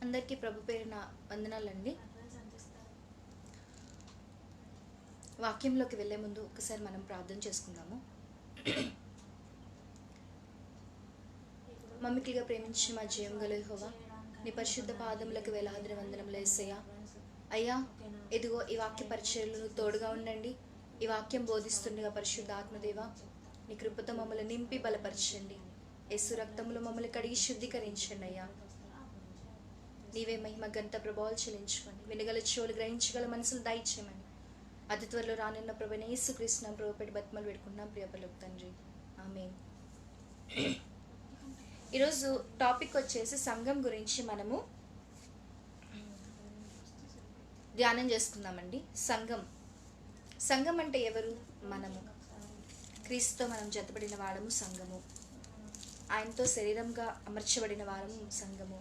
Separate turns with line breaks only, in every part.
అందరికీ ప్రభు పేరున వందనాలండి. వాక్యంలోకి వెళ్ళే ముందు ఒకసారి మనం ప్రార్థన చేసుకుందాము. మమ్మికిగా ప్రేమించి మా జయం గల యెహోవా, నీ పరిశుద్ధ పాదములకు వేలాది వందనములు యేసయ్యా. అయ్యా, ఇదిగో ఈ వాక్య పరిచర్యలు తోడుగా ఉండండి. ఈ వాక్యం బోధిస్తుండగా పరిశుద్ధ ఆత్మదేవ, నీ కృపతో మమ్మల్ని నింపి బలపరచండి. యేసు రక్తములో మమ్మల్ని కడిగి శుద్ధీకరించండి. అయ్యా, నీవే మహిమ గంత ప్రభావాలు చెల్లించుకొని వినగల చెవులు గ్రహించగల మనసులు దయచేయమని అతి త్వరలో రానున్న ప్రభుని యేసుక్రీస్తు ప్రభు పెట్టి బతిమలు పెట్టుకున్నాం. ప్రియ పరలోక తండ్రి, ఆమేన్. ఈరోజు టాపిక్ వచ్చేసి సంఘం గురించి మనము ధ్యానం చేసుకుందామండి. సంఘం అంటే ఎవరు? మనము క్రీస్తుతో మనం జతపడిన వాడము సంఘము. ఆయనతో శరీరంగా అమర్చబడిన వారము సంఘము.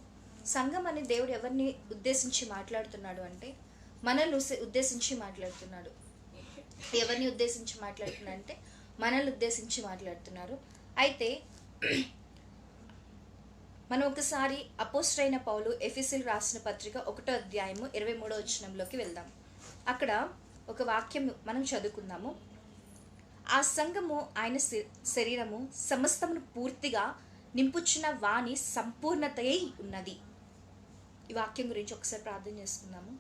సంఘం అని దేవుడు ఎవరిని ఉద్దేశించి మాట్లాడుతున్నాడు అంటే మనల్ని ఉద్దేశించి మాట్లాడుతున్నాడు. ఎవరిని ఉద్దేశించి మాట్లాడుతున్నాడు అంటే మనల్ని ఉద్దేశించి మాట్లాడుతున్నారు. అయితే మనం ఒకసారి అపోస్తలుడైన పౌలు ఎఫెసీయులకు రాసిన పత్రిక 1వ అధ్యాయము 23వ వచనంలోకి వెళ్దాం. అక్కడ ఒక వాక్యం మనం చదువుకుందాము. ఆ సంఘము ఆయన శరీరము సమస్తమును పూర్తిగా నింపుచున్న వాని సంపూర్ణతయై ఉన్నది. ఈ వాక్యం గురించి ఒకసారి ప్రార్థన చేసుకుందాము.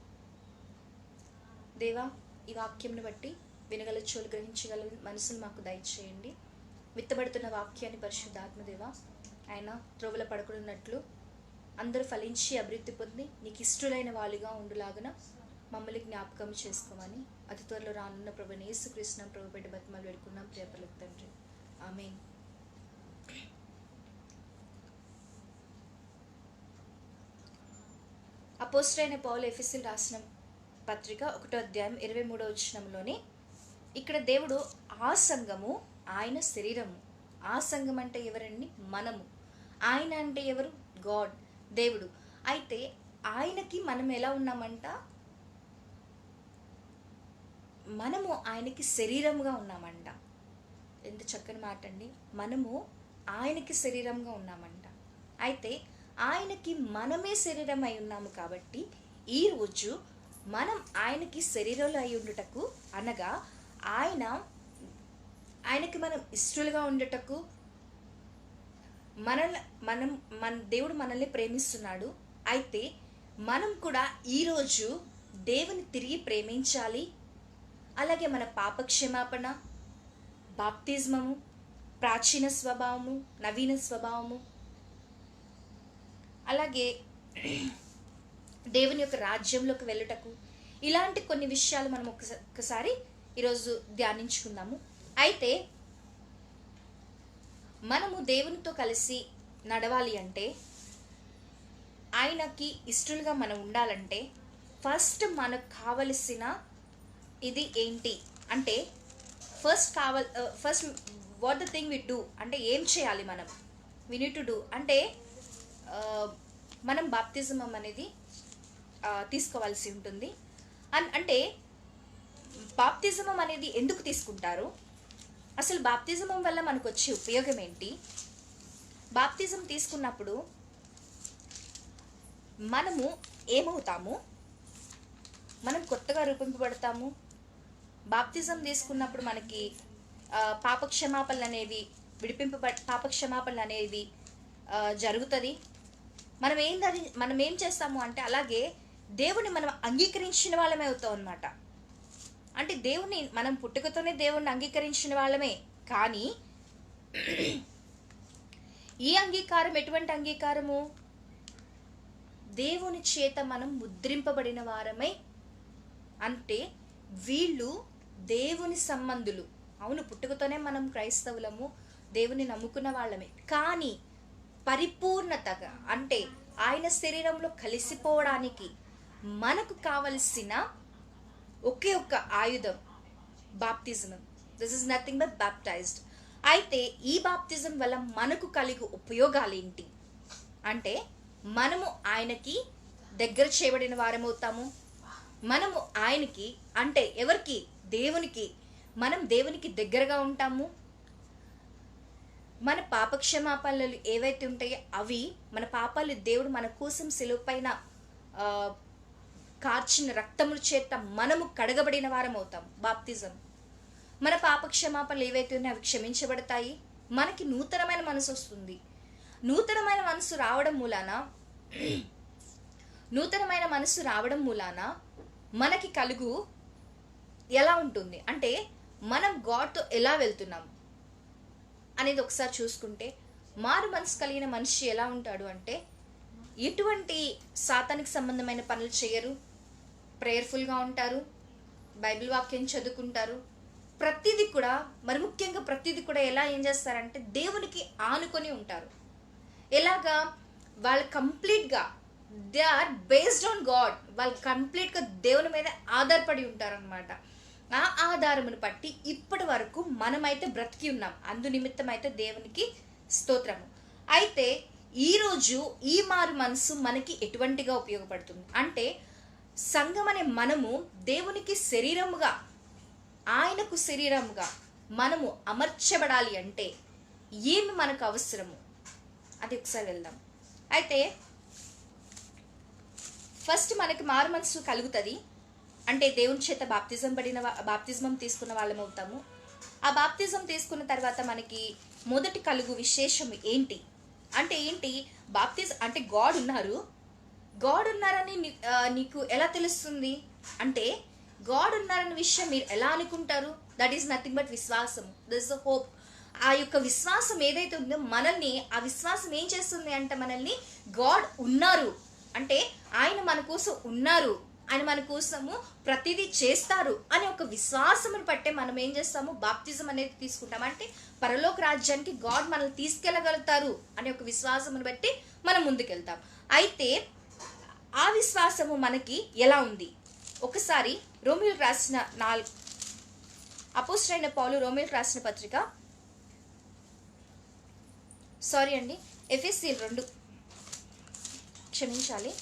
దేవా, ఈ వాక్యంను బట్టి వినగల చెవులు గ్రహించగల మనసును మాకు దయచేయండి. విత్తబడుతున్న వాక్యాన్ని పరిశుద్ధాత్మదేవ ఆయన త్రోవల పడకున్నట్లు అందరూ ఫలించి అభివృద్ధి పొంది నీకు ఇష్టలైన వాళ్ళుగా ఉండులాగన మమ్మల్ని జ్ఞాపకం చేసుకోమని అతి త్వరలో రానున్న ప్రభుని యేసుక్రీస్తు ప్రభు పెట్టి బతిమలు పెట్టుకున్నాం. ప్రియ పరలోక తండ్రి, ఆమేన్. అపోస్తలుడైన పౌలు ఎఫెసీయులకు రాసిన పత్రిక 1వ అధ్యాయం 23వ వచనంలోని ఇక్కడ దేవుడు ఆ సంఘము ఆయన శరీరము. ఆ సంఘం అంటే ఎవరండి? మనము. ఆయన అంటే ఎవరు? గాడ్, దేవుడు. అయితే ఆయనకి మనం ఎలా ఉన్నామంట? మనము ఆయనకి శరీరముగా ఉన్నామంట. ఎంత చక్కని మాట అండి. మనము ఆయనకి శరీరంగా ఉన్నామంట. అయితే ఆయనకి మనమే శరీరం అయి ఉన్నాము కాబట్టి ఈరోజు మనం ఆయనకి శరీరంలో అయి ఉండుటకు అనగా ఆయనకి మనం ఇష్టలుగా ఉండటకు మన దేవుడు మనల్ని ప్రేమిస్తున్నాడు. అయితే మనం కూడా ఈరోజు దేవుని తిరిగి ప్రేమించాలి. అలాగే మన పాపక్షమాపణ, బాప్తిజమము, ప్రాచీన స్వభావము, నవీన స్వభావము, అలాగే దేవుని యొక్క రాజ్యంలోకి వెళ్ళుటకు ఇలాంటి కొన్ని విషయాలు మనం ఒకసారి ఈరోజు ధ్యానించుకుందాము. అయితే మనము దేవునితో కలిసి నడవాలి అంటే, ఆయనకి ఇష్టలుగా మనం ఉండాలంటే ఫస్ట్ మనకు కావలసిన ఇది ఏంటి అంటే first what the thing we do అంటే ఏం చేయాలి మనం? వి నీడ్ టు డూ అంటే మనం బాప్తిజం అనేది తీసుకోవాల్సి ఉంటుంది. అంటే బాప్తిజం అనేది ఎందుకు తీసుకుంటారు? అసలు బాప్తిజం వల్ల మనకు వచ్చే ఉపయోగం ఏంటి? బాప్తిజం తీసుకున్నప్పుడు మనము ఏమవుతాము? మనం కొత్తగా రూపింపబడతాము. బాప్తిజం తీసుకున్నప్పుడు మనకి పాపక్షమాపణలు అనేవి పాపక్షమాపణలు అనేది జరుగుతుంది. మనం ఏం చేస్తాము అంటే అలాగే దేవుని మనం అంగీకరించిన వాళ్ళమే అవుతాం అన్నమాట. అంటే దేవుని మనం పుట్టుకతోనే దేవుణ్ణి అంగీకరించిన వాళ్ళమే. కానీ ఈ అంగీకారం ఎటువంటి అంగీకారము? దేవుని చేత మనం ముద్రింపబడిన వారమై. అంటే వీళ్ళు దేవుని సంబంధులు. అవును, పుట్టుకతోనే మనం క్రైస్తవులము, దేవుని నమ్ముకున్న వాళ్ళమే. కానీ పరిపూర్ణతగా అంటే ఆయన శరీరంలో కలిసిపోవడానికి మనకు కావలసిన ఒకే ఒక్క ఆయుధం బాప్తిజం. This is nothing but baptised. అయితే ఈ బాప్తిజం వల్ల మనకు కలిగే ఉపయోగాలు ఏంటి అంటే మనము ఆయనకి దగ్గర చేయబడిన వారమవుతాము. మనము ఆయనకి అంటే ఎవరికి? దేవునికి. మనం దేవునికి దగ్గరగా ఉంటాము. మన పాపక్షమాపణలు ఏవైతే ఉంటాయో అవి మన పాపాలు దేవుడు మన కోసం సిలువ పైన ఆ, కార్చిన రక్తముల చేత మనము కడగబడిన వారం అవుతాం. బాప్తిజం మన పాప క్షమాపణలు ఏవైతే ఉన్నాయో అవి క్షమించబడతాయి. మనకి నూతనమైన మనసు వస్తుంది. నూతనమైన మనసు రావడం మూలాన మనకి కలుగు ఎలా ఉంటుంది అంటే మనం గాడ్తో ఎలా వెళ్తున్నాం అనేది ఒకసారి చూసుకుంటే, మారు మనసు కలిగిన మనిషి ఎలా ఉంటాడు అంటే ఎటువంటి సాతానికి సంబంధమైన పనులు చేయరు, ప్రేయర్ఫుల్గా ఉంటారు, బైబిల్ వాక్యం చదువుకుంటారు. ప్రతిదీ కూడా, మరి ముఖ్యంగా ప్రతిదీ కూడా ఎలా ఏం చేస్తారంటే దేవునికి ఆనుకొని ఉంటారు. ఎలాగా? వాళ్ళు కంప్లీట్గా they are based on God. వాళ్ళు కంప్లీట్గా దేవుని మీద ఆధారపడి ఉంటారనమాట. ఆ ఆధారమును బట్టి ఇప్పటి వరకు మనమైతే బ్రతికి ఉన్నాం. అందు నిమిత్తం అయితే దేవునికి స్తోత్రము. అయితే ఈరోజు ఈ మారు మనసు మనకి ఎటువంటిగా ఉపయోగపడుతుంది అంటే, సంఘం అనే మనము దేవునికి శరీరముగా, ఆయనకు శరీరముగా మనము అమర్చబడాలి అంటే ఏమి మనకు అవసరము అది ఒకసారి వెళ్దాం. అయితే ఫస్ట్ మనకి మారు మనసు కలుగుతుంది అంటే దేవుని చేత బాప్తిజం తీసుకున్న వాళ్ళం అవుతాము. ఆ బాప్తిజం తీసుకున్న తర్వాత మనకి మొదటి కలుగు విశేషం ఏంటి అంటే అంటే గాడ్ ఉన్నారని నీకు ఎలా తెలుస్తుంది అంటే, గాడ్ ఉన్నారన్న విషయం మీరు ఎలా అనుకుంటారు? దట్ ఈస్ నథింగ్ బట్ విశ్వాసము. That is the hope. ఆ యొక్క విశ్వాసం ఏదైతే ఉందో మనల్ని, ఆ విశ్వాసం ఏం చేస్తుంది అంటే మనల్ని గాడ్ ఉన్నారు అంటే ఆయన మన కోసం ఉన్నారు, ఆయన మన కోసము ప్రతిదీ చేస్తారు అనే ఒక విశ్వాసమును పట్టే మనం ఏం చేస్తాము, బాప్తిజం అనేది తీసుకుంటాం. అంటే పరలోక రాజ్యానికి గాడ్ మనల్ని తీసుకెళ్ళగలుగుతారు అనే ఒక విశ్వాసమును బట్టి మనం ముందుకెళ్తాం. అయితే ఆ విశ్వాసము మనకి ఎలా ఉంది? ఒకసారి రోమియోలకు రాసిన అపోస్తలుడైన పౌలు రోమియోలకు రాసిన పత్రిక, ఎఫెసీయులు 2, క్షమించాలి,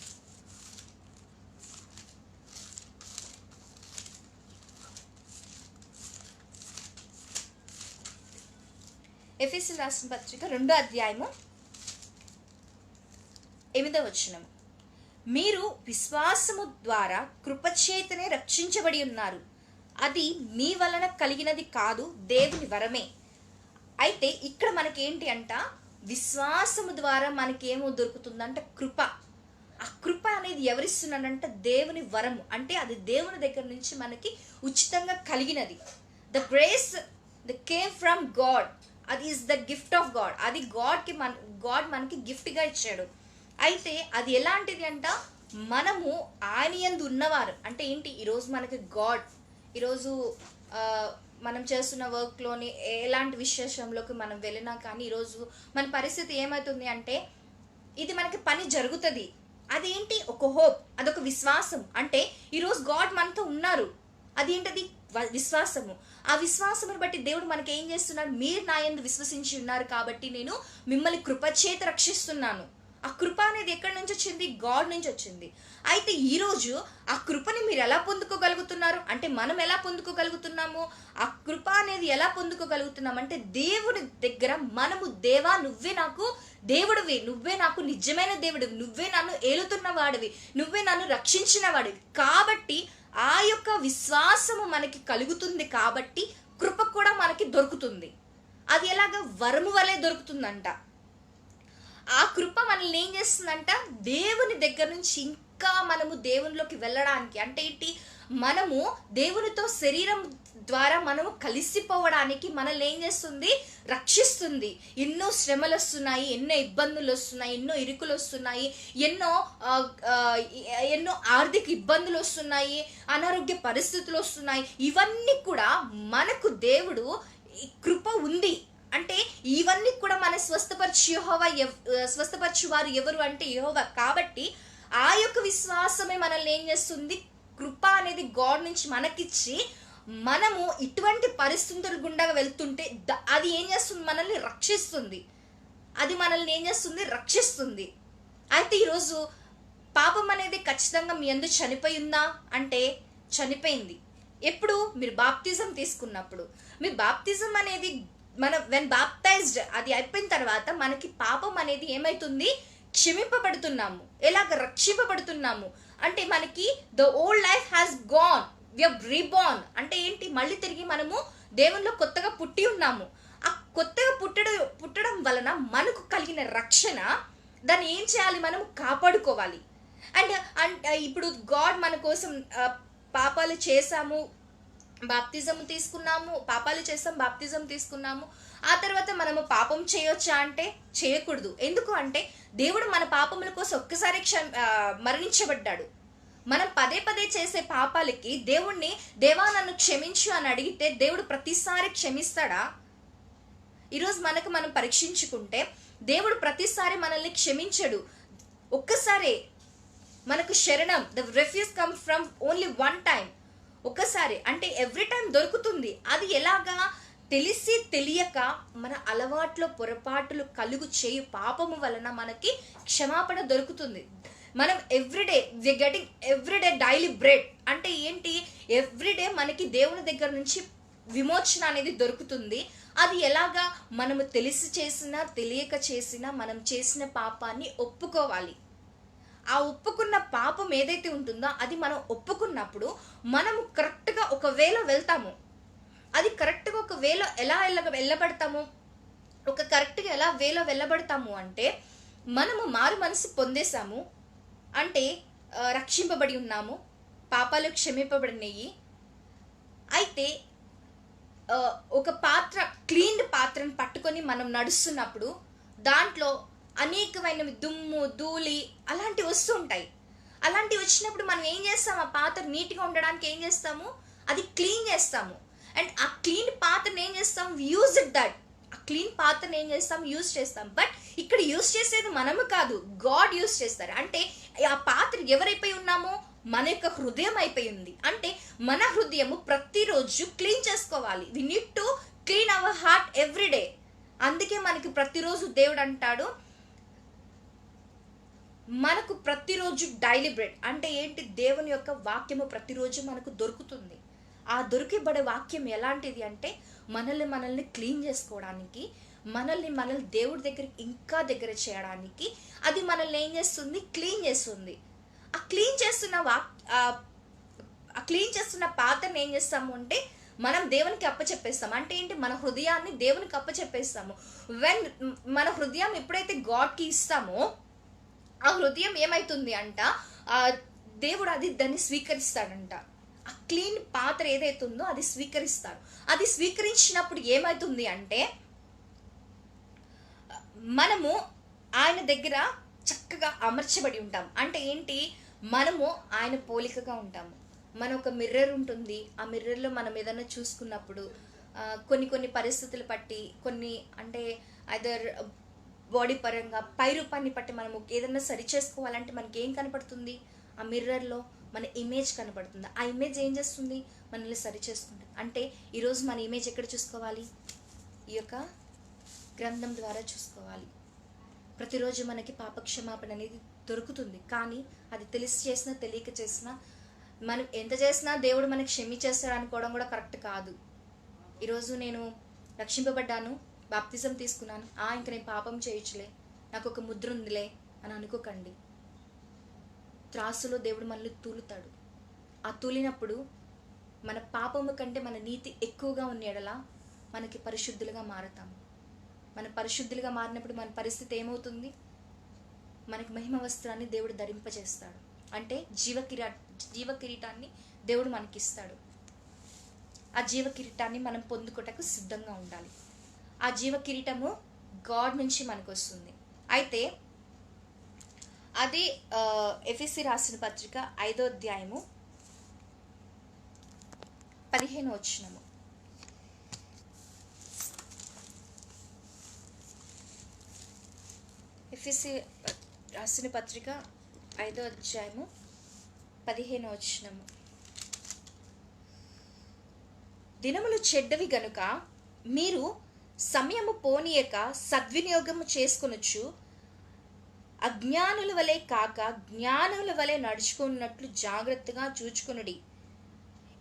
ఎఫెసీయులకు రాసిన పత్రిక 2వ అధ్యాయము 8వ వచనం. మీరు విశ్వాసము ద్వారా కృపచేతనే రక్షించబడి ఉన్నారు, అది మీ వలన కలిగినది కాదు, దేవుని వరమే. అయితే ఇక్కడ మనకేంటి అంట, విశ్వాసము ద్వారా మనకేమో దొరుకుతుందంట కృప. ఆ కృప అనేది ఎవరిస్తున్నాడంట? దేవుని వరము. అంటే అది దేవుని దగ్గర నుంచి మనకి ఉచితంగా కలిగినది. The grace the came from God, అది is the gift of God. అది గాడ్ మనకి గిఫ్ట్గా ఇచ్చాడు. అయితే అది ఎలాంటిది అంట, మనము ఆయన యందు ఉన్నవారు అంటే ఏంటి? ఈరోజు మనకి ఈరోజు మనం చేస్తున్న వర్క్లోని ఎలాంటి విశేషంలోకి మనం వెళ్ళినా కానీ ఈరోజు మన పరిస్థితి ఏమవుతుంది అంటే, ఇది మనకి పని జరుగుతుంది. అదేంటి? ఒక హోప్, అదొక విశ్వాసం. అంటే ఈరోజు గాడ్ మనతో ఉన్నారు, అదేంటది? విశ్వాసము. ఆ విశ్వాసమును బట్టి దేవుడు మనకి ఏం చేస్తున్నాడు? మీరు నా యందు విశ్వసించి ఉన్నారు కాబట్టి నేను మిమ్మల్ని కృపచేత రక్షిస్తున్నాను. ఆ కృప అనేది ఎక్కడి నుంచి వచ్చింది? గాడ్ నుంచి వచ్చింది. అయితే ఈరోజు ఆ కృపని మీరు ఎలా పొందుకోగలుగుతున్నారు అంటే, మనం ఎలా పొందుకోగలుగుతున్నాము? ఆ కృప అనేది ఎలా పొందుకోగలుగుతున్నాం అంటే, దేవుడి దగ్గర మనము, దేవా నువ్వే నాకు దేవుడివి, నువ్వే నాకు నిజమైన దేవుడివి, నువ్వే నన్ను ఏలుతున్న వాడివి, నువ్వే నన్ను రక్షించిన వాడివి. కాబట్టి ఆ యొక్క విశ్వాసము మనకి కలుగుతుంది కాబట్టి కృప కూడా మనకి దొరుకుతుంది. అది ఎలాగ? వరము వలె దొరుకుతుందంట. ఆ కృప మనల్ని ఏం చేస్తుందంట, దేవుని దగ్గర నుంచి ఇంకా మనము దేవునిలోకి వెళ్ళడానికి, అంటే ఏంటి, మనము దేవునితో శరీరం ద్వారా మనము కలిసిపోవడానికి మనల్ని ఏం చేస్తుంది? రక్షిస్తుంది. ఎన్నో శ్రమలు వస్తున్నాయి, ఎన్నో ఇబ్బందులు వస్తున్నాయి, ఎన్నో ఇరుకులు వస్తున్నాయి, ఎన్నో ఆర్థిక ఇబ్బందులు వస్తున్నాయి, అనారోగ్య పరిస్థితులు వస్తున్నాయి. ఇవన్నీ కూడా మనకు దేవుడు కృప ఉంది అంటే ఇవన్నీ కూడా మన స్వస్థపరచువారు ఎవరు అంటే యెహోవా. కాబట్టి ఆ యొక్క విశ్వాసమే మనల్ని ఏం చేస్తుంది? కృప అనేది గాడ్ నుంచి మనకిచ్చి, మనము ఇటువంటి పరిస్థితుల గుండా వెళ్తుంటే అది ఏం చేస్తుంది? మనల్ని రక్షిస్తుంది. అది మనల్ని ఏం చేస్తుంది? రక్షిస్తుంది. అయితే ఈరోజు పాపం అనేది ఖచ్చితంగా మీ యందు చనిపోయి ఉందా అంటే చనిపోయింది. ఎప్పుడు? మీరు బాప్తిజం తీసుకున్నప్పుడు. మీ బాప్తిజం అనేది వెన్ బాప్టైజ్డ్ అది అయిపోయిన తర్వాత మనకి పాపం అనేది ఏమవుతుంది? క్షమింపబడుతున్నాము, ఎలాగ రక్షింపబడుతున్నాము అంటే మనకి the old life has gone, we are reborn. అంటే ఏంటి? మళ్ళీ తిరిగి మనము దేవునిలో కొత్తగా పుట్టి ఉన్నాము. ఆ కొత్తగా పుట్టడం వలన మనకు కలిగిన రక్షణ, దాన్ని ఏం చేయాలి? మనం కాపాడుకోవాలి. అండ్ అండ్ ఇప్పుడు గాడ్ మన కోసం పాపాలు చేసాము, బాప్తిజం తీసుకున్నాము, పాపాలు చేసాం, బాప్తిజం తీసుకున్నాము. ఆ తర్వాత మనము పాపం చేయొచ్చా అంటే చేయకూడదు. ఎందుకు అంటే దేవుడు మన పాపముల కోసం ఒక్కసారి మరణించబడ్డాడు. మనం పదే పదే చేసే పాపాలకి దేవుణ్ణి, దేవా నన్ను క్షమించు అని అడిగితే దేవుడు ప్రతిసారి క్షమిస్తాడా? ఈరోజు మనం పరీక్షించుకుంటే దేవుడు ప్రతిసారి మనల్ని క్షమించడు. ఒక్కసారి మనకు శరణం, the refuge come from only one time. ఒక్కసారి అంటే ఎవ్రీ టైం దొరుకుతుంది. అది ఎలాగా? తెలిసి తెలియక మన అలవాట్లో పొరపాటులు కలుగు చేయు పాపము వలన మనకి క్షమాపణ దొరుకుతుంది. మనం everyday we getting everyday daily bread. అంటే ఏంటి? ఎవ్రీడే మనకి దేవుని దగ్గర నుంచి విమోచన అనేది దొరుకుతుంది. అది ఎలాగా? మనము తెలిసి చేసినా తెలియక చేసినా మనం చేసిన పాపాన్ని ఒప్పుకోవాలి. ఆ ఒప్పుకున్న పాపం ఏదైతే ఉంటుందో అది మనం ఒప్పుకున్నప్పుడు మనము కరెక్ట్గా ఒకవేళ వెళ్తాము. అది కరెక్ట్గా ఒక వేలో ఎలా వెళ్ళబడతాము? కరెక్ట్గా ఎలా వేలో వెళ్ళబడతాము అంటే మనము మారు మనసు పొందేశాము అంటే రక్షింపబడి ఉన్నాము, పాపాలు క్షమింపబడినవి. అయితే ఒక పాత్ర, క్లీన్డ్ పాత్రను పట్టుకొని మనం నడుస్తున్నప్పుడు దాంట్లో అనేకమైన దుమ్ము, ధూళి అలాంటివి వస్తూ ఉంటాయి. అలాంటివి వచ్చినప్పుడు మనం ఏం చేస్తాం? ఆ పాత్ర నీట్గా ఉండడానికి ఏం చేస్తాము? అది క్లీన్ చేస్తాము. అండ్ ఆ క్లీన్ పాత్రను ఏం చేస్తాం? Use that. ఆ క్లీన్ పాత్రను ఏం చేస్తాం? యూజ్ చేస్తాం. బట్ ఇక్కడ యూజ్ చేసేది మనము కాదు, గాడ్ యూజ్ చేస్తారు. అంటే ఆ పాత్ర ఎవరైపోయి ఉన్నామో మన యొక్క హృదయం అయిపోయి ఉంది. అంటే మన హృదయము ప్రతిరోజు క్లీన్ చేసుకోవాలి. We need to clean our heart everyday. అందుకే మనకి ప్రతిరోజు దేవుడు అంటాడు, మనకు ప్రతిరోజు డైలీ బ్రెడ్. అంటే ఏంటి? దేవుని యొక్క వాక్యము ప్రతిరోజు మనకు దొరుకుతుంది. ఆ దొరికిబడే వాక్యం ఎలాంటిది అంటే మనల్ని క్లీన్ చేసుకోవడానికి, మనల్ని దేవుడి దగ్గరికి ఇంకా దగ్గర చేయడానికి అది మనల్ని ఏం చేస్తుంది? క్లీన్ చేస్తుంది. ఆ క్లీన్ చేస్తున్న పాత్రను ఏం చేస్తాము అంటే మనం దేవునికి అప్పచెప్పేస్తాము. అంటే ఏంటి? మన హృదయాన్ని దేవునికి అప్పచెప్పేస్తాము. వెన్ మన హృదయం ఎప్పుడైతే గాడ్కి ఇస్తామో ఆ హృదయం ఏమైతుంది అంట, దేవుడు దాన్ని స్వీకరిస్తాడంట. ఆ క్లీన్ పాత్ర ఏదైతే ఉందో అది స్వీకరిస్తాడు. అది స్వీకరించినప్పుడు ఏమవుతుంది అంటే మనము ఆయన దగ్గర చక్కగా అమర్చబడి ఉంటాం. అంటే ఏంటి? మనము ఆయన పోలికగా ఉంటాము. మన ఒక మిర్రర్ ఉంటుంది. ఆ మిర్రర్లో మనం ఏదైనా చూసుకున్నప్పుడు కొన్ని పరిస్థితులు బట్టి, కొన్ని అంటే ఐదర్ బాడీ పరంగా, పై రూపాన్ని బట్టి మనము ఏదైనా సరి చేసుకోవాలంటే మనకి ఏం కనపడుతుంది? ఆ మిర్రర్లో మన ఇమేజ్ కనపడుతుంది. ఆ ఇమేజ్ ఏం చేస్తుంది? మనల్ని సరి చేసుకుంటుంది. అంటే ఈరోజు మన ఇమేజ్ ఎక్కడ చూసుకోవాలి? ఈ యొక్క గ్రంథం ద్వారా చూసుకోవాలి. ప్రతిరోజు మనకి పాపక్షమాపణ అనేది దొరుకుతుంది. కానీ అది తెలిసి చేసినా తెలియక చేసినా, మనం ఎంత చేసినా దేవుడు మనకి క్షమించేస్తాడు అనుకోవడం కూడా కరెక్ట్ కాదు. ఈరోజు నేను రక్షింపబడ్డాను, బాప్తిజం తీసుకున్నాను, ఇంక నేను పాపం చేయొచ్చులే, నాకు ఒక ముద్ర ఉందిలే అని అనుకోకండి. త్రాసులో దేవుడు మనల్ని తూలుతాడు. ఆ తూలినప్పుడు మన పాపము కంటే మన నీతి ఎక్కువగా ఉన్న ఎడల మనకి పరిశుద్ధులుగా మారుతాము. మన పరిశుద్ధులుగా మారినప్పుడు మన పరిస్థితి ఏమవుతుంది? మనకి మహిమ వస్త్రాన్ని దేవుడు ధరింపజేస్తాడు. అంటే జీవ కిరీటాన్ని దేవుడు మనకిస్తాడు. ఆ జీవ కిరీటాన్ని మనం పొందుకోటకు సిద్ధంగా ఉండాలి. ఆ జీవ కిరీటము గాడ్ నుంచి మనకు వస్తుంది. అయితే అది ఎఫెసీ రాసిన పత్రిక 5వ అధ్యాయము 15వ వచనము. ఎఫెసీ రాసిన పత్రిక 5వ అధ్యాయము 15వ వచనము. దినములు చెడ్డవి గనుక మీరు సమయము పోనీయక సద్వినియోగము చేసుకొనొచ్చు, అజ్ఞానుల వలె కాక జ్ఞానుల వలె నడుచుకున్నట్లు జాగ్రత్తగా చూచుకొనుడి.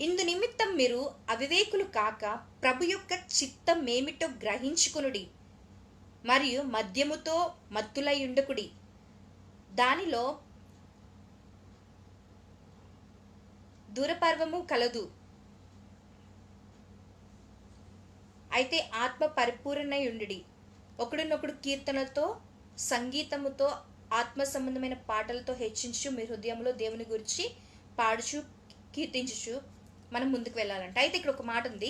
ఇందు నిమిత్తం మీరు అవివేకులు కాక ప్రభు యొక్క చిత్తం ఏమిటో గ్రహించుకొనుడి, మరియు మద్యముతో మత్తులై ఉండకుడి, దానిలో దూరపర్వము కలదు. అయితే ఆత్మ పరిపూర్ణై ఉండి ఒకడినొకడు కీర్తనలతో సంగీతముతో ఆత్మ సంబంధమైన పాటలతో హెచ్చించు మీ హృదయంలో దేవుని గురించి పాడుచు కీర్తించుచు మనం ముందుకు వెళ్ళాలంట. అయితే ఇక్కడ ఒక మాట ఉంది,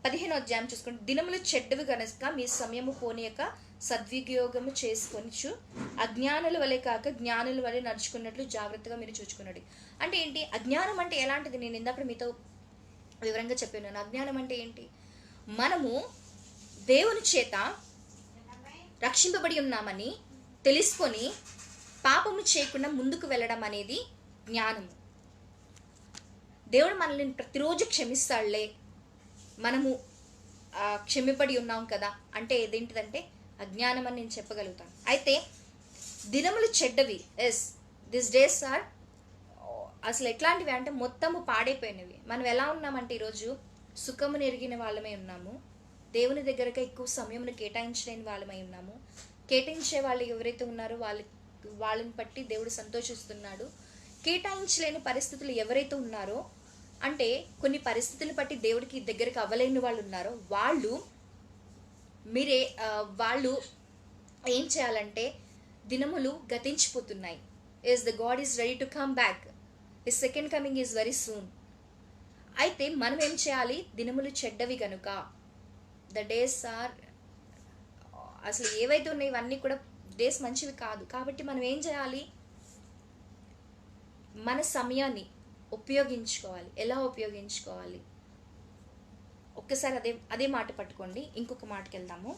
15వ అధ్యాయం చూసుకుంటే, దినములు చెడ్డవి గనక మీ సమయము పోనీయక సద్వినియోగము చేసుకొనిచు అజ్ఞానుల వలె కాక జ్ఞానుల వలె నడుచుకున్నట్లు జాగ్రత్తగా మీరు చూచుకున్నాడు. అంటే ఏంటి? అజ్ఞానం అంటే ఎలాంటిది? నేను ఇందాక మీతో వివరంగా చెప్పాను. అజ్ఞానం అంటే ఏంటి? మనము దేవుని చేత రక్షింపబడి ఉన్నామని తెలుసుకొని పాపము చేయకుండా ముందుకు వెళ్ళడం అనేది జ్ఞానము. దేవుడు మనల్ని ప్రతిరోజు క్షమిస్తాడులే, మనము క్షమిపడి ఉన్నాం కదా అంటే ఇదేంటిదంటే అజ్ఞానం అని నేను చెప్పగలుగుతాను. అయితే దినములు చెడ్డవి, దిస్ డేస్ ఆర్ అసలు ఎట్లాంటివి అంటే మొత్తము పాడైపోయినవి. మనం ఎలా ఉన్నామంటే ఈరోజు సుఖమును ఎరిగిన వాళ్ళమై ఉన్నాము, దేవుని దగ్గరగా ఎక్కువ సమయమును కేటాయించలేని వాళ్ళమై ఉన్నాము. కేటాయించే వాళ్ళు ఎవరైతే ఉన్నారో వాళ్ళని బట్టి దేవుడు సంతోషిస్తున్నాడు. కేటాయించలేని పరిస్థితులు ఎవరైతే ఉన్నారో అంటే కొన్ని పరిస్థితులు బట్టి దేవుడికి దగ్గరికి అవ్వలేని వాళ్ళు ఉన్నారో వాళ్ళు ఏం చేయాలంటే దినములు గతించిపోతున్నాయి. The God is ready to come back, his second coming is very soon. అయితే మనం ఏం చేయాలి? దినములు చెడ్డవి కనుక, ద డేస్ ఆర్ అసలు ఏవైతే ఉన్నాయి ఇవన్నీ కూడా డేస్ మంచివి కాదు. కాబట్టి మనం ఏం చేయాలి? మన సమయాన్ని ఉపయోగించుకోవాలి. ఎలా ఉపయోగించుకోవాలి? ఒక్కసారి అదే మాట పట్టుకోండి. ఇంకొక మాటకి వెళ్దాము.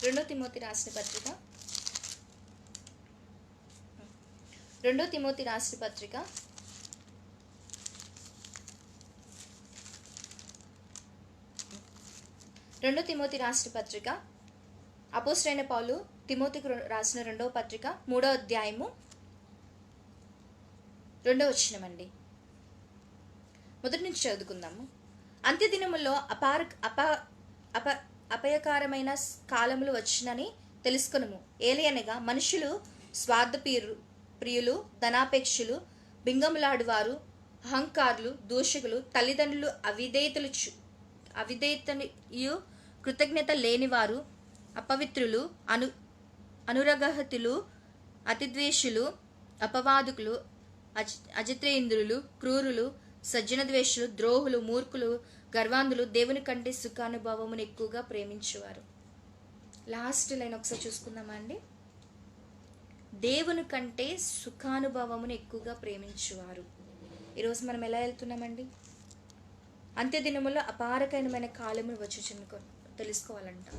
రెండో తిమోతి రాసిన పత్రిక 2 తిమోతి రాసిన పత్రిక అపోస్తలుడైన పౌలు తిమోతికి రాసిన 2వ పత్రిక 3వ అధ్యాయము 2వ వచనం అండి. మొదటి నుంచి చదువుకుందాము. అంత్యదినముల్లో అపాయకరమైన కాలములు వచ్చినని తెలుసుకొనుము. ఏలయనగా మనుషులు స్వార్థ ప్రియులు, ధనాపేక్షులు, బింగములాడువారు, అహంకారులు, దూషకులు, తల్లిదండ్రులు అవిధేయతయు కృతజ్ఞత లేనివారు, అపవిత్రులు, అనురగహతులు, అతిద్వేషులు, అపవాదుకులు, అజితేంద్రులు, క్రూరులు, సజ్జన ద్వేషులు, ద్రోహులు, మూర్ఖులు, గర్వాంధులు, దేవుని కంటే సుఖానుభవమును ఎక్కువగా ప్రేమించేవారు. లాస్ట్ లైన్ ఒకసారి చూసుకుందామా అండి. దేవుని కంటే సుఖానుభవమును ఎక్కువగా ప్రేమించేవారు. ఈరోజు మనం ఎలా వెళ్తున్నామండి? అంత్యదినములో అపారకరమైన కాలములు వచ్చి తెలుసుకోవాలంట.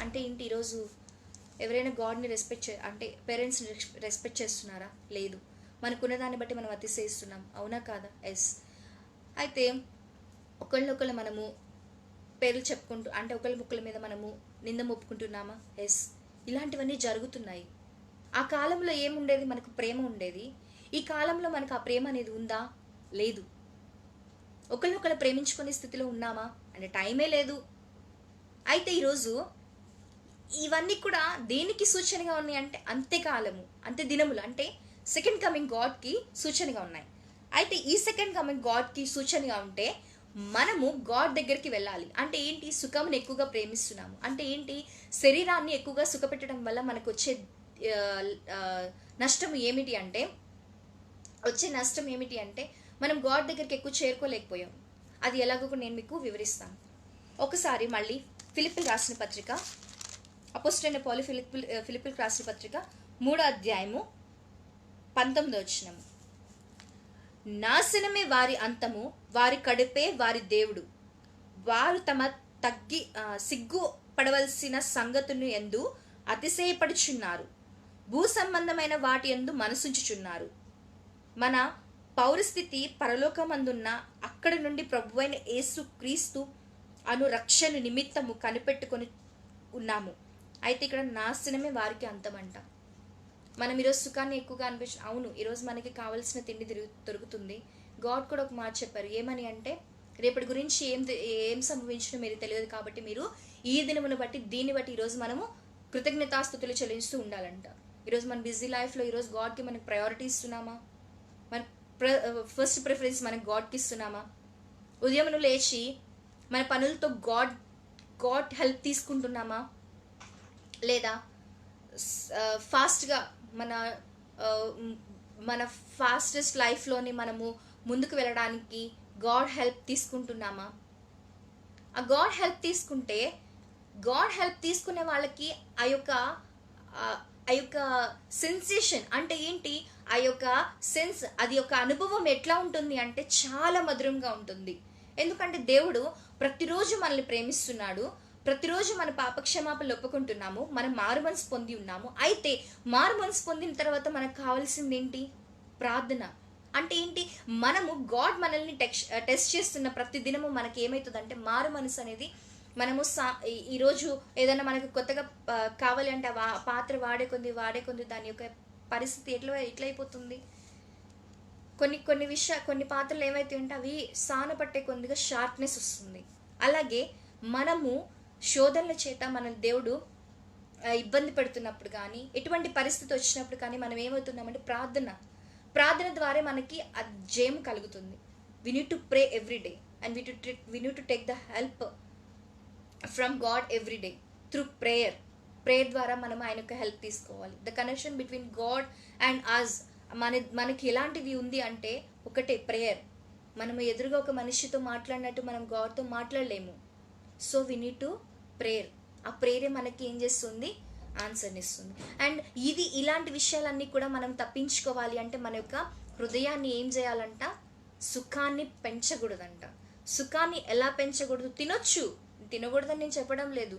అంటే ఏంటి? ఈరోజు ఎవరైనా గాడ్ని అంటే పేరెంట్స్ని రెస్పెక్ట్ చేస్తున్నారా? లేదు. మనకున్న దాన్ని బట్టి మనం అతిశయిస్తున్నాం. అవునా కాదా? ఎస్. అయితే ఒకళ్ళొకళ్ళు మనము పేర్లు చెప్పుకుంటూ అంటే ఒకళ్ళ మీద మనము నింద మోపుకుంటున్నామా? ఎస్. ఇలాంటివన్నీ జరుగుతున్నాయి. ఆ కాలంలో ఏముండేది? మనకు ప్రేమ ఉండేది. ఈ కాలంలో మనకు ఆ ప్రేమ అనేది ఉందా? లేదు. ఒకళ్ళొకళ్ళు ప్రేమించుకునే స్థితిలో ఉన్నామా అంటే టైమే లేదు. అయితే ఈరోజు ఇవన్నీ కూడా దేనికి సూచనగా ఉన్నాయి అంటే అంత్యకాలము, అంత్య దినములు అంటే సెకండ్ కమింగ్ గాడ్కి సూచనగా ఉన్నాయి. అయితే ఈ సెకండ్ కమింగ్ గాడ్కి సూచనగా ఉంటే మనము గాడ్ దగ్గరికి వెళ్ళాలి. అంటే ఏంటి? సుఖమును ఎక్కువగా ప్రేమిస్తున్నాము అంటే ఏంటి? శరీరాన్ని ఎక్కువగా సుఖపెట్టడం వల్ల మనకు వచ్చే నష్టం ఏమిటి అంటే మనం గాడ్ దగ్గరికి ఎక్కువ చేరుకోలేకపోయాం. అది ఎలాగో నేను మీకు వివరిస్తాను. ఒకసారి మళ్ళీ ఫిలిప్పీలకు రాసిన పత్రిక, అపోస్తలుడైన పౌలు ఫిలిప్పీలకు రాసిన పత్రిక 3వ అధ్యాయము 19వ వచనం. నాశనమే వారి అంతము, వారి కడుపే వారి దేవుడు. వారు తమ సిగ్గు పడవలసిన సంగతులను యందు అతిశయపడుచున్నారు. భూ సంబంధమైన వాటి యందు మనసుంచుచున్నారు. మన పౌరస్థితి పరలోకమందున్న అక్కడ నుండి ప్రభువైన యేసు క్రీస్తు అను రక్షణ నిమిత్తము కనిపెట్టుకొని ఉన్నాము. అయితే ఇక్కడ నాశనమే వారికి అంతమంట. మనం ఈరోజు సుఖాన్ని ఎక్కువగా అవును, ఈరోజు మనకి కావాల్సిన తిండి దొరుకుతుంది. గాడ్ కూడా ఒక మాట చెప్పారు, ఏమని అంటే రేపటి గురించి ఏం సంభవించినో మీరు తెలియదు, కాబట్టి మీరు ఈ దినమును బట్టి దీన్ని బట్టి ఈరోజు మనము కృతజ్ఞతాస్తుతులు చెల్లిస్తూ ఉండాలంట. ఈరోజు మన బిజీ లైఫ్లో ఈరోజు గాడ్కి మనకు ప్రయారిటీ ఇస్తున్నామా? మన ఫస్ట్ ప్రిఫరెన్స్ మనకు గాడ్కి ఇస్తున్నామా? ఉదయం లేచి మన పనులతో గాడ్ హెల్ప్ తీసుకుంటున్నామా? లేదా ఫాస్ట్గా మన ఫాస్టెస్ట్ లైఫ్లోని మనము ముందుకు వెళ్ళడానికి గాడ్ హెల్ప్ తీసుకుంటున్నామా? ఆ గాడ్ హెల్ప్ తీసుకునే వాళ్ళకి ఆ యొక్క సెన్సేషన్ అంటే ఏంటి, ఆ యొక్క సెన్స్, అది ఒక అనుభవం ఎట్లా ఉంటుంది అంటే చాలా మధురంగా ఉంటుంది. ఎందుకంటే దేవుడు ప్రతిరోజు మనల్ని ప్రేమిస్తున్నాడు, ప్రతిరోజు మన పాపక్షమాపణలు ఒప్పుకుంటున్నాము, మనం మారు మనసు పొంది ఉన్నాము. అయితే మారు మనసు పొందిన తర్వాత మనకు కావాల్సింది ఏంటి? ప్రార్థన. అంటే ఏంటి, మనము గాడ్ మనల్ని టెస్ట్ చేస్తున్న ప్రతి దినము మనకి ఏమవుతుందంటే మారు మనసు అనేది మనము ఈరోజు ఏదైనా మనకు కొత్తగా కావాలి అంటే ఆ పాత్ర వాడే కొంది దాని యొక్క పరిస్థితి ఎట్లయిపోతుంది. కొన్ని పాత్రలు ఏమైతే ఉంటే అవి సానపట్టే కొద్దిగా షార్ప్నెస్ వస్తుంది. అలాగే మనము శోధనల చేత మన దేవుడు ఇబ్బంది పెడుతున్నప్పుడు కానీ, ఎటువంటి పరిస్థితి వచ్చినప్పుడు కానీ మనం ఏమవుతున్నామంటే ప్రార్థన ద్వారా మనకి జయం కలుగుతుంది. We need to pray every day and we need to take the help from God every day through prayer ద్వారా మనం ఆయన యొక్క హెల్ప్ తీసుకోవాలి. The connection between God and us మనకి ఎలాంటిది ఉంది అంటే ఒకటే ప్రేయర్. మనం ఎదురుగా ఒక మనిషితో మాట్లాడినట్టు మనం గాడ్తో మాట్లాడలేము. So we need to prayer. ఆ ప్రేయరే మనకి ఏం చేస్తుంది? ఆన్సర్ని ఇస్తుంది. అండ్ ఇలాంటి విషయాలన్నీ కూడా మనం తప్పించుకోవాలి అంటే మన యొక్క హృదయాన్ని ఏం చేయాలంట? సుఖాన్ని పెంచకూడదంట. సుఖాన్ని ఎలా పెంచకూడదు? తినకూడదని నేను చెప్పడం లేదు,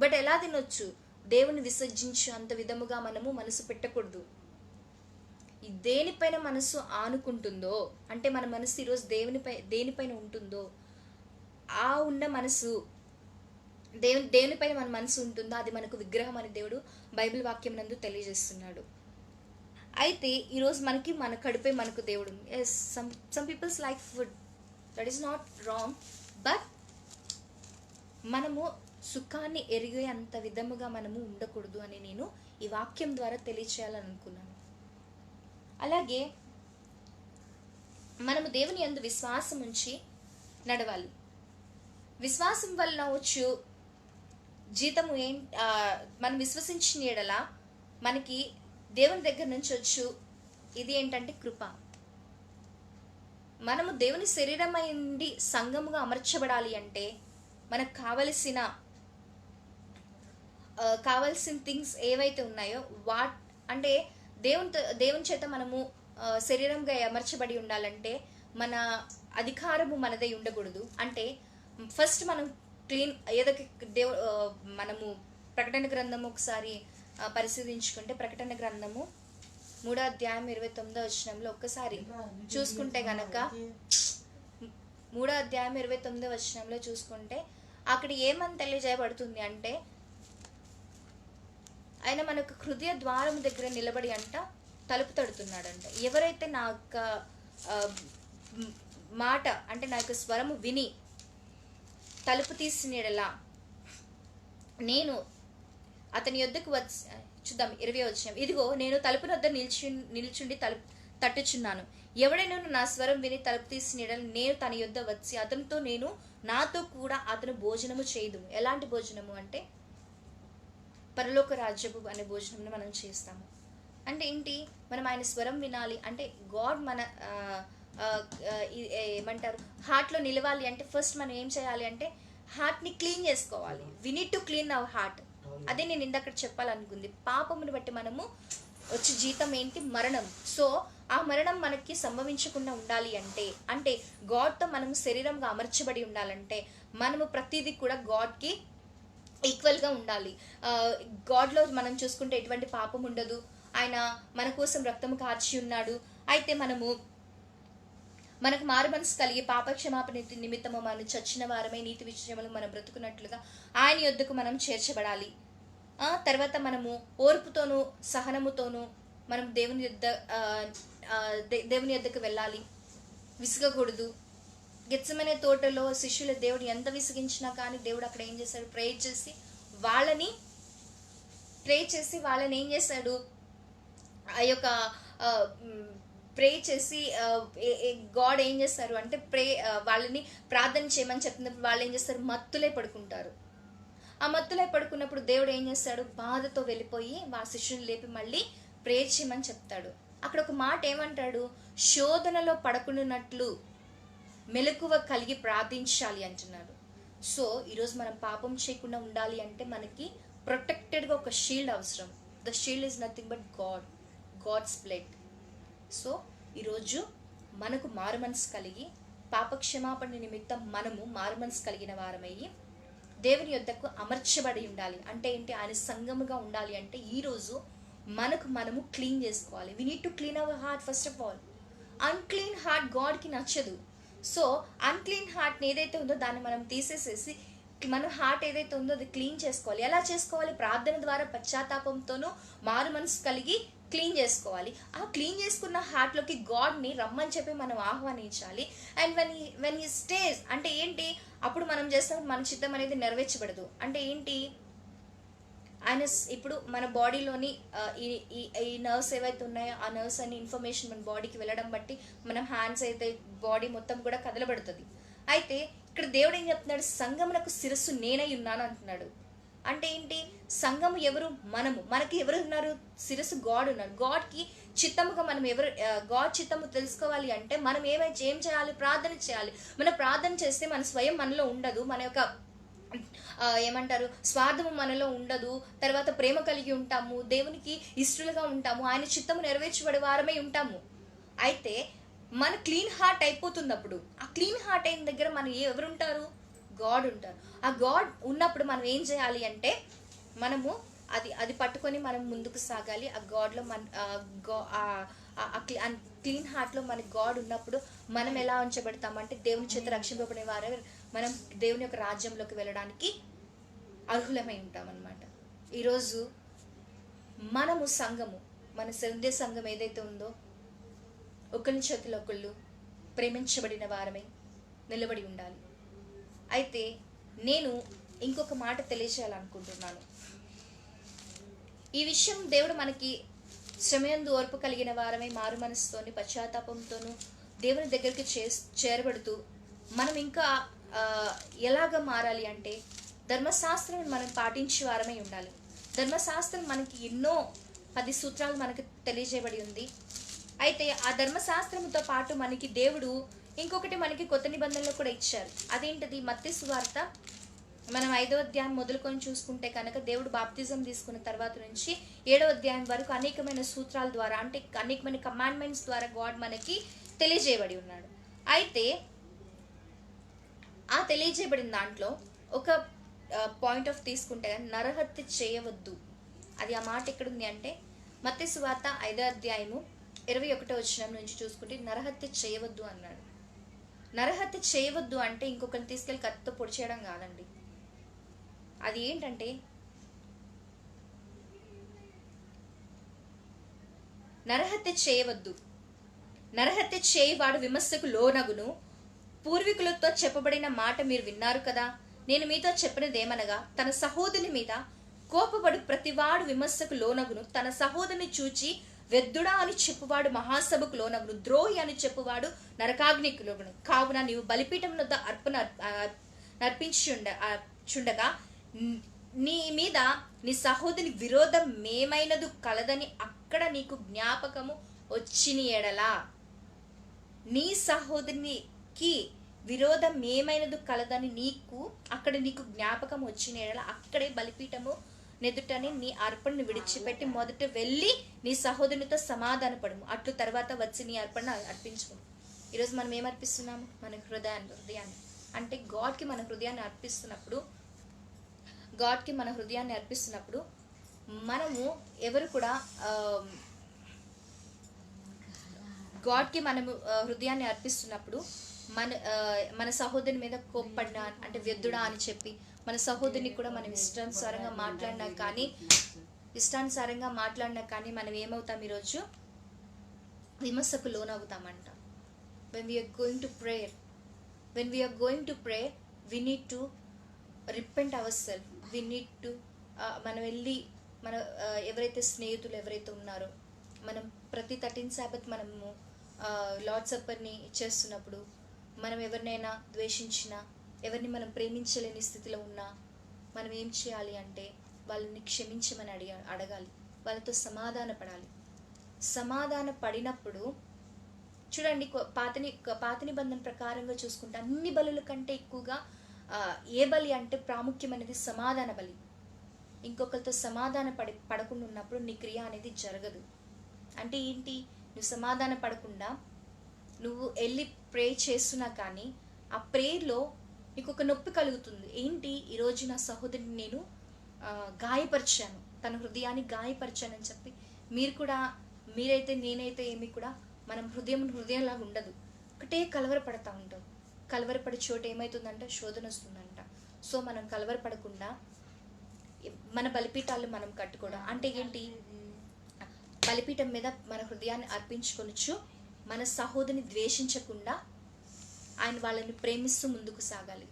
బట్ ఎలా తినొచ్చు? దేవుని విసర్జించు అంత విధముగా మనము మనసు పెట్టకూడదు. దేనిపైన మనసు ఆనుకుంటుందో అంటే మన మనసు ఈరోజు దేనిపైన ఉంటుందో ఆ ఉన్న మనసు దేవునిపైన మన మనసు ఉంటుందో అది మనకు విగ్రహం అని దేవుడు బైబిల్ వాక్యం నందు తెలియజేస్తున్నాడు. అయితే ఈరోజు మన కడుపే మనకు దేవుడు. Yes, some peoples like food, that is not wrong, but మనము సుఖాన్ని ఎరిగే అంత విధముగా మనము ఉండకూడదు అని నేను ఈ వాక్యం ద్వారా తెలియచేయాలని అనుకున్నాను. అలాగే మనము దేవుని యందు విశ్వాసం ఉంచి నడవాలి. విశ్వాసం వలన వచ్చు జీతము మనం విశ్వసించిన ఎడల మనకి దేవుని దగ్గర నుంచి వచ్చు ఇది ఏంటంటే కృప. మనము దేవుని శరీరమైంది సంఘముగా అమర్చబడాలి అంటే మనకు కావలసిన థింగ్స్ ఏవైతే ఉన్నాయో అంటే దేవుని చేత మనము శరీరంగా అమర్చబడి ఉండాలంటే మన అధికారము మనదై ఉండకూడదు. అంటే ఫస్ట్ మనం క్లీన్ మనము ప్రకటన గ్రంథము ఒకసారి పరిశీలించుకుంటే, ప్రకటన గ్రంథము 3వ అధ్యాయం 29వ వచనంలో ఒక్కసారి చూసుకుంటే గనక 3వ అధ్యాయం 29వ వచనంలో చూసుకుంటే అక్కడ ఏమని తెలియజేయబడుతుంది అంటే, ఆయన మనకు హృదయ ద్వారం దగ్గర నిలబడి తలుపు తడుతున్నాడంట. ఎవరైతే నా యొక్క మాట అంటే నా యొక్క స్వరము విని తలుపు తీసినలా నేను అతని యొద్దకు వచ్చి, చూద్దాం 20వ వచనం, ఇదిగో నేను తలుపు వద్ద నిల్చుండి తలుపు తట్టుచున్నాను. ఎవడైనా నా స్వరం విని తలుపు తీసినలా నేను తన యొద్ద వచ్చి నాతో కూడా అతను భోజనము చేయదు. ఎలాంటి భోజనము అంటే పరలోక రాజ్యపు అనే భోజనం మనం చేస్తాము. అంటే ఏంటి? మనం ఆయన స్వరం వినాలి అంటే గాడ్ ఏమంటారు హార్ట్లో నిలవాలి అంటే ఫస్ట్ మనం ఏం చేయాలి అంటే హార్ట్ని క్లీన్ చేసుకోవాలి. We need to clean our heart. అదే నేను ఇందాక చెప్పాలనుకుంది. పాపమును బట్టి మనము వచ్చే జీతం ఏంటి? మరణం. సో ఆ మరణం మనకి సంభవించకుండా ఉండాలి అంటే గాడ్తో మనము శరీరంగా అమర్చబడి ఉండాలంటే మనము ప్రతిదీ కూడా గాడ్కి ఈక్వల్గా ఉండాలి. గాడ్లో మనం చూసుకుంటే ఎటువంటి పాపం ఉండదు. ఆయన మన కోసం రక్తము కార్చి ఉన్నాడు. అయితే మనకు మారు మనసు కలిగి పాపక్షమాపణ నిమిత్తము మనం చచ్చిన వారమై నీతి విషయములు మనం బ్రతుకున్నట్లుగా ఆయన యొద్దకు మనం చేర్చబడాలి. తర్వాత మనము ఓర్పుతోనూ సహనముతోనూ మనం దేవుని యొద్దకు వెళ్ళాలి, విసుగకూడదు. గెత్సెమనే తోటలో శిష్యుల దేవుడు ఎంత విసిగించినా కానీ దేవుడు అక్కడ ఏం చేశాడు, ప్రే చేసి వాళ్ళని ఏం చేశాడు, ఆ యొక్క ప్రే చేసి గాడ్ ఏం చేస్తారు అంటే వాళ్ళని ప్రార్థన చేయమని చెప్పినప్పుడు వాళ్ళు ఏం చేస్తారు, మత్తులై పడుకుంటారు. ఆ మత్తులై పడుకున్నప్పుడు దేవుడు ఏం చేస్తాడు, బాధతో వెళ్ళిపోయి వాళ్ళ శిష్యుని లేపి మళ్ళీ ప్రే చేయమని చెప్తాడు. అక్కడ ఒక మాట ఏమంటాడు, శోధనలో పడకున్నట్లు మెలకువ కలిగి ప్రార్థించాలి అంటున్నాడు. సో ఈరోజు మనం పాపం చేయకుండా ఉండాలి అంటే మనకి ప్రొటెక్టెడ్గా ఒక షీల్డ్ అవసరం. The shield is nothing but God's blood. So ఈరోజు మనకు మారుమనసు కలిగి పాపక్షమాపణ నిమిత్తం మనము మారుమనసు కలిగిన వారమయ్యి దేవుని యొద్దకు అమర్చబడి ఉండాలి. అంటే ఏంటి, ఆయన సంఘముగా ఉండాలి అంటే ఈరోజు మనము క్లీన్ చేసుకోవాలి. We need to clean our heart first of all. Unclean heart గాడ్కి నచ్చదు. సో అన్క్లీన్ హార్ట్ని ఏదైతే ఉందో దాన్ని మనం తీసేసేసి మన హార్ట్ ఏదైతే ఉందో అది క్లీన్ చేసుకోవాలి. ఎలా చేసుకోవాలి, ప్రార్థన ద్వారా పశ్చాత్తాపంతోనూ మారు మనసు కలిగి క్లీన్ చేసుకోవాలి. ఆ క్లీన్ చేసుకున్న హార్ట్లోకి గాడ్ని రమ్మని చెప్పి మనం ఆహ్వానించాలి. అండ్ వెన్ హీ స్టేస్ అంటే ఏంటి, అప్పుడు మనం చేస్తాం మన చిత్తం అనేది నెరవేర్చబడదు. అంటే ఏంటి, ఆయన ఇప్పుడు మన బాడీలోని ఈ నర్వ్స్ ఏవైతే ఉన్నాయో ఆ నర్వ్స్ అన్ని ఇన్ఫర్మేషన్ మన బాడీకి వెళ్ళడం బట్టి మనం హ్యాండ్స్ అయితే బాడీ మొత్తం కూడా కదలబడుతుంది. అయితే ఇక్కడ దేవుడు ఏం చెప్తున్నాడు, సంఘమునకు శిరస్సు నేనై ఉన్నాను అంటున్నాడు. అంటే ఏంటి, సంఘము ఎవరు, మనకి ఎవరు ఉన్నారు, శిరస్సు గాడ్ ఉన్నారు. గాడ్కి చిత్తముగా మనం గాడ్ చిత్తము తెలుసుకోవాలి అంటే మనం ఏం చేయాలి, ప్రార్థన చేయాలి. మనం ప్రార్థన చేస్తే మన స్వయం మనలో ఉండదు, మన యొక్క ఏమంటారు స్వార్థము మనలో ఉండదు. తర్వాత ప్రేమ కలిగి ఉంటాము, దేవునికి ఇష్టలుగా ఉంటాము, ఆయన చిత్తము నెరవేర్చబడే వారమై ఉంటాము. అయితే మన క్లీన్ హార్ట్ అయిపోతున్నప్పుడు, ఆ క్లీన్ హార్ట్ అయిన దగ్గర మనం ఎవరుంటారు, గాడ్ ఉంటారు. ఆ గాడ్ ఉన్నప్పుడు మనం ఏం చేయాలి అంటే మనము అది పట్టుకొని మనం ముందుకు సాగాలి. ఆ గాడ్లో క్లీన్ హార్ట్లో మన గాడ్ ఉన్నప్పుడు మనం ఎలా ఉంచబడతామంటే దేవుని చేత రక్షింపబడే వారే మనం దేవుని యొక్క రాజ్యంలోకి వెళ్ళడానికి అర్హులమై ఉంటామన్నమాట. ఈరోజు మనము సంఘము, మన సందే సంఘం ఏదైతే ఉందో ఒకరి చేతిలో ఒకళ్ళు ప్రేమించబడిన వారమై నిలబడి ఉండాలి. అయితే నేను ఇంకొక మాట తెలియజేయాలనుకుంటున్నాను. ఈ విషయం దేవుడు మనకి శ్రమయందు ఓర్పు కలిగిన వారమై మారు మనసుతోని పశ్చాత్తాపంతోనూ దేవుని దగ్గరికి చేరబడుతూ మనం ఇంకా ఎలాగ మారాలి అంటే ధర్మశాస్త్రం మనం పాటించే వారమై ఉండాలి. ధర్మశాస్త్రం మనకి ఎన్నో 10 సూత్రాలు మనకి తెలియజేయబడి ఉంది. అయితే ఆ ధర్మశాస్త్రంతో పాటు మనకి దేవుడు ఇంకొకటి మనకి కొత్త నిబంధనలు కూడా ఇచ్చారు. అదేంటిది, మత్తయి సువార్త మనం 5వ అధ్యాయం మొదలుకొని చూసుకుంటే కనుక దేవుడు బాప్తిజం తీసుకున్న తర్వాత నుంచి 7వ అధ్యాయం వరకు అనేకమైన సూత్రాల ద్వారా అంటే అనేకమైన కమాండ్మెంట్స్ ద్వారా గాడ్ మనకి తెలియజేయబడి ఉన్నాడు. అయితే ఆ తెలియజేయబడిన దాంట్లో ఒక పాయింట్ ఆఫ్ తీసుకుంటే నరహత్య చేయవద్దు. అది ఆ మాట ఎక్కడుంది అంటే మత్తయి సువార్త 5వ అధ్యాయము 21వ వచనం నుంచి చూసుకుంటే నరహత్య చేయవద్దు అన్నాడు. నరహత్య చేయవద్దు అంటే ఇంకొకరిని తీసుకెళ్ళి కత్తితో పొడి చేయడం కాదండి. అది ఏంటంటే నరహత్య చేయవద్దు. నరహత్య చేయవాడు విమర్శకు లోనగును. పూర్వీకులతో చెప్పబడిన మాట మీరు విన్నారు కదా. నేను మీతో చెప్పినదేమనగా తన సహోదరుని మీద కోపపడు ప్రతివాడు విమర్శకు లోనగును. తన సహోదరుని చూచి వెద్దుడా అని చెప్పువాడు మహాసభకు లోనగును. ద్రోహి అని చెప్పువాడు నరకాగ్నికి లోనగును. కావున నీవు బలిపీఠం వద్ద అర్పణ నర్పించుండగా నీ మీద నీ సహోదరుని విరోధం మేమైనదు కలదని అక్కడ నీకు జ్ఞాపకము వచ్చిన ఎడలా, నీ సహోదరునికి విరోధం ఏమైనదు కలదని అక్కడ నీకు జ్ఞాపకం వచ్చిన ఎడల అక్కడే బలిపీఠము నెదుటని నీ అర్పణను విడిచిపెట్టి మొదట వెళ్ళి నీ సహోదరునితో సమాధానపడము. అట్లు తర్వాత వచ్చి నీ అర్పణ అర్పించుము. ఈరోజు మనం ఏమర్పిస్తున్నాము, మన హృదయాన్ని అంటే గాడ్కి మన హృదయాన్ని అర్పిస్తున్నప్పుడు మనము ఎవరు కూడా గాడ్కి మనము హృదయాన్ని అర్పిస్తున్నప్పుడు మన సహోదరుని మీద కోప్పడినా అంటే వ్యర్థుడా అని చెప్పి మన సహోదరుని కూడా మనం ఇష్టానుసారంగా మాట్లాడినా కానీ ఇష్టానుసారంగా మాట్లాడినా కానీ మనం ఏమవుతాం ఈరోజు? విమర్శకు లోనవుతామంట. when we are going to pray when we are going to pray we need to repent ourselves. we need to మనం వెళ్ళి మన ఎవరైతే స్నేహితులు ఎవరైతే ఉన్నారో, మనం ప్రతి 13 సాబత్ మనము లార్డ్ సప్పర్ని చేస్తున్నప్పుడు మనం ఎవరినైనా ద్వేషించినా, ఎవరిని మనం ప్రేమించలేని స్థితిలో ఉన్నా మనం ఏం చేయాలి అంటే వాళ్ళని క్షమించమని అడగాలి, వాళ్ళతో సమాధాన పడాలి. సమాధాన పడినప్పుడు చూడండి, పాత నిబంధన ప్రకారంగా చూసుకుంటే అన్ని బలుల కంటే ఎక్కువగా ఏ బలి అంటే ప్రాముఖ్యమైనది సమాధాన బలి. ఇంకొకరితో సమాధాన పడకుండా ఉన్నప్పుడు నీ క్రియ అనేది జరగదు. అంటే ఏంటి? నువ్వు సమాధాన పడకుండా నువ్వు వెళ్ళి ప్రే చేస్తున్నా కానీ ఆ ప్రేయర్లో నీకు ఒక నొప్పి కలుగుతుంది. ఏంటి? ఈరోజు నా సహోదరిని నేను గాయపరిచాను, తన హృదయాన్ని గాయపరిచానని చెప్పి మీరైతే నేనైతే ఏమి కూడా మనం హృదయంలాగా ఉండదు. ఒకటే కలవరపడతా ఉంటాం. కలవరపడే చోట ఏమవుతుందంటే శోధన వస్తుందంట. సో మనం కలవరపడకుండా మన బలిపీఠాలు మనం కట్టుకోవడం అంటే ఏంటి? బలిపీఠం మీద మన హృదయాన్ని అర్పించుకొనొచ్చు. మన సహోదరిని ద్వేషించకుండా వాళ్ళని ప్రేమిస్తూ ముందుకు సాగాలి.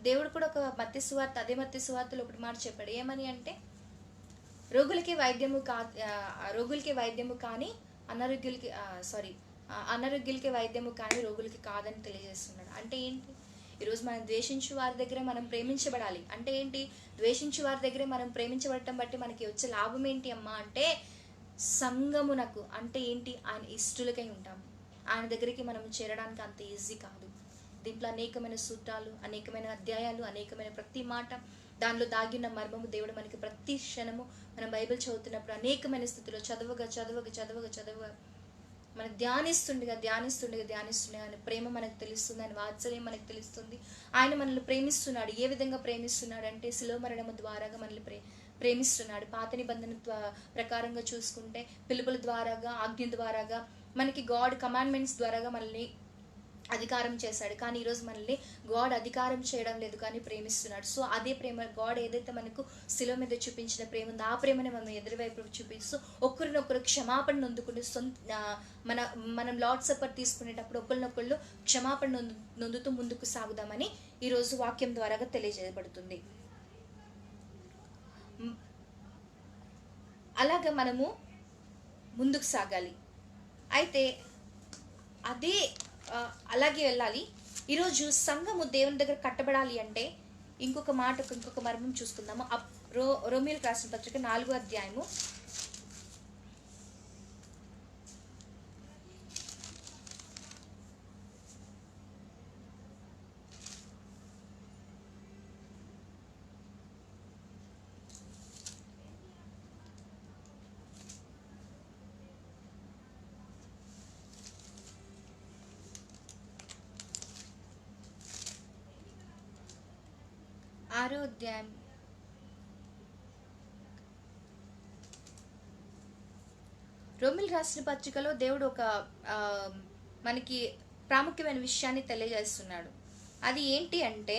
దేవుడు కూడా ఒక మత్తయి సువార్త, అదే మత్తయి సువార్తలో ఒకటి మాట చెప్పాడు. ఏమని అంటే రోగులకి వైద్యము కానీ అనారోగ్యులకి వైద్యము కానీ రోగులకి కాదని తెలియజేస్తున్నాడు. అంటే ఏంటి? ఈరోజు మనం ద్వేషించు వారి దగ్గర మనం ప్రేమించబడాలి. అంటే ఏంటి? ద్వేషించు వారి దగ్గర మనం ప్రేమించబడటం బట్టి మనకి వచ్చే లాభం ఏంటి అమ్మా అంటే సంఘమునకు అంటే ఏంటి? ఆయన ఇష్టలకై ఉంటాము. ఆయన దగ్గరికి మనం చేరడానికి అంత ఈజీ కాదు. దీంట్లో అనేకమైన సూత్రాలు, అనేకమైన అధ్యాయాలు, అనేకమైన ప్రతి మాట, దానిలో దాగిన మర్మము దేవుడు మనకి ప్రతి క్షణము మనం బైబిల్ చదువుతున్నప్పుడు అనేకమైన స్థితిలో చదవగా మనం ధ్యానిస్తుండగా ఆయన ప్రేమ మనకు తెలుస్తుంది, ఆయన వాత్సల్యం మనకు తెలుస్తుంది. ఆయన మనల్ని ప్రేమిస్తున్నాడు. ఏ విధంగా ప్రేమిస్తున్నాడు అంటే శిలువ మరణము ద్వారాగా మనల్ని ప్రేమిస్తున్నాడు. పాత నిబంధన ప్రకారంగా చూసుకుంటే పిలుపుల ద్వారాగా, ఆజ్ఞ ద్వారాగా, మనకి గాడ్ కమాండ్మెంట్స్ ద్వారాగా మనల్ని అధికారం చేశాడు. కానీ ఈరోజు మనల్ని గాడ్ అధికారం చేయడం లేదు, కానీ ప్రేమిస్తున్నాడు. సో అదే ప్రేమ గాడ్ ఏదైతే మనకు శిలువ మీద చూపించిన ప్రేమ ఉందో ఆ ప్రేమని మనం ఎదురువైపు చూపిస్తూ ఒకరినొకరు క్షమాపణ నొందుకుంటూ మనం లార్డ్ సప్పర్ తీసుకునేటప్పుడు ఒకరినొకళ్ళు క్షమాపణ నొందుతూ ముందుకు సాగుదామని ఈరోజు వాక్యం ద్వారాగా తెలియజేయబడుతుంది. అలాగా మనము ముందుకు సాగాలి. అయితే అలాగే వెళ్ళాలి. ఈరోజు సంఘము దేవుని దగ్గర కట్టబడాలి అంటే ఇంకొక మర్మం చూసుకుందాము. రోమీయులకు రాసిన పత్రిక 4వ అధ్యాయము 6వ అధ్యాయం రోమిల్ రాసిన పత్రికలో దేవుడు ఒక మనకి ప్రాముఖ్యమైన విషయాన్ని తెలియజేస్తున్నాడు. అది ఏంటి అంటే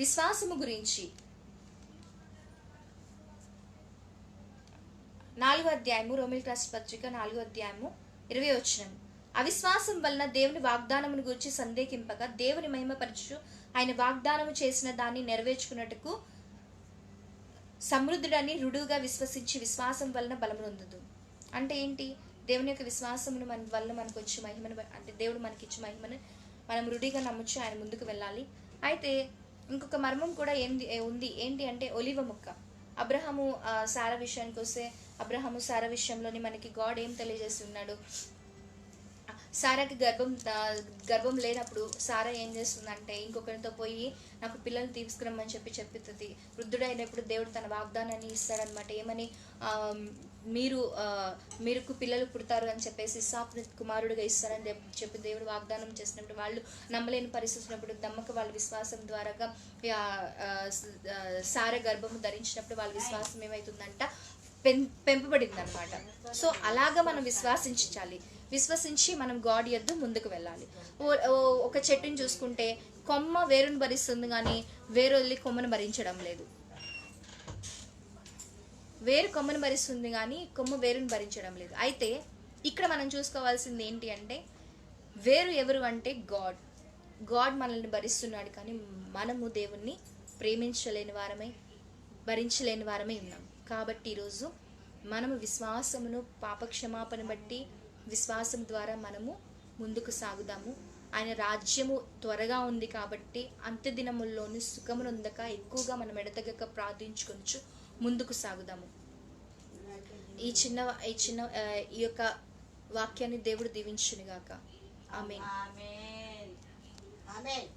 విశ్వాసము గురించి. 4వ అధ్యాయము రోమిల్ రాసిన పత్రిక 4వ అధ్యాయము 20వ వచనం. అవిశ్వాసం వలన దేవుని వాగ్దానమును గురించి సందేహింపక దేవుని మహిమపరచు ఆయన వాగ్దానము చేసిన దాన్ని నెరవేర్చుకున్నట్టుకు సమృద్ధుడని రుడుగా విశ్వసించి విశ్వాసం వలన బలము నొందుదు. అంటే ఏంటి? దేవుని యొక్క విశ్వాసమును వలన మనకు వచ్చే మహిమను, అంటే దేవుడు మనకి ఇచ్చే మహిమను మనం రుడిగా నమ్మొచ్చు, ఆయన ముందుకు వెళ్ళాలి. అయితే ఇంకొక మర్మం కూడా ఉంది. ఏంటి అంటే ఒలివ మొక్క. అబ్రహాము సారా విషయానికి వస్తే అబ్రహాము సారా విషయంలోని మనకి గాడ్ ఏం తెలియజేస్తున్నాడు? సారాకి గర్భం లేనప్పుడు సారా ఏం చేస్తుందంటే ఇంకొకరితో పోయి నాకు పిల్లల్ని తీసుకురమ్మని చెప్తుంది. వృద్ధుడైనప్పుడు దేవుడు తన వాగ్దానాన్ని ఇస్తాడనమాట. ఏమని? మీరుకు పిల్లలు పుడతారు అని చెప్పేసి ఇస్సాకుని కుమారుడిగా ఇస్తారని చెప్పి దేవుడు వాగ్దానం చేసినప్పుడు వాళ్ళు నమ్మలేని పరిస్థితున్నప్పుడు నమ్మక వాళ్ళ విశ్వాసం ద్వారాగా సార గర్భము ధరించినప్పుడు వాళ్ళ విశ్వాసం ఏమవుతుందంట? పెంపబడింది అనమాట. సో అలాగా మనం విశ్వసించి మనం గాడ్ యొద్ద ముందుకు వెళ్ళాలి. ఒక చెట్టుని చూసుకుంటే కొమ్మ వేరును భరిస్తుంది, కానీ వేరు వెళ్ళి కొమ్మను భరించడం లేదు. వేరు కొమ్మను భరిస్తుంది కానీ కొమ్మ వేరుని భరించడం లేదు. అయితే ఇక్కడ మనం చూసుకోవాల్సింది ఏంటి అంటే, వేరు ఎవరు అంటే గాడ్ మనల్ని భరిస్తున్నాడు, కానీ మనము దేవుణ్ణి ప్రేమించలేని వారమై, భరించలేని వారమై ఉన్నాం. కాబట్టి ఈరోజు మనము విశ్వాసమును, పాపక్షమాపణ బట్టి విశ్వాసం ద్వారా మనము ముందుకు సాగుదాము. ఆయన రాజ్యము త్వరగా ఉంది కాబట్టి అంత్యదినముల్లోని సుఖమునొందక ఎక్కువగా మనం ఎడతెగక ప్రార్థించుకొంచు ముందుకు సాగుదాము. ఈ యొక్క వాక్యాన్ని దేవుడు దీవించునుగాక. ఆమేన్.
ఆమేన్.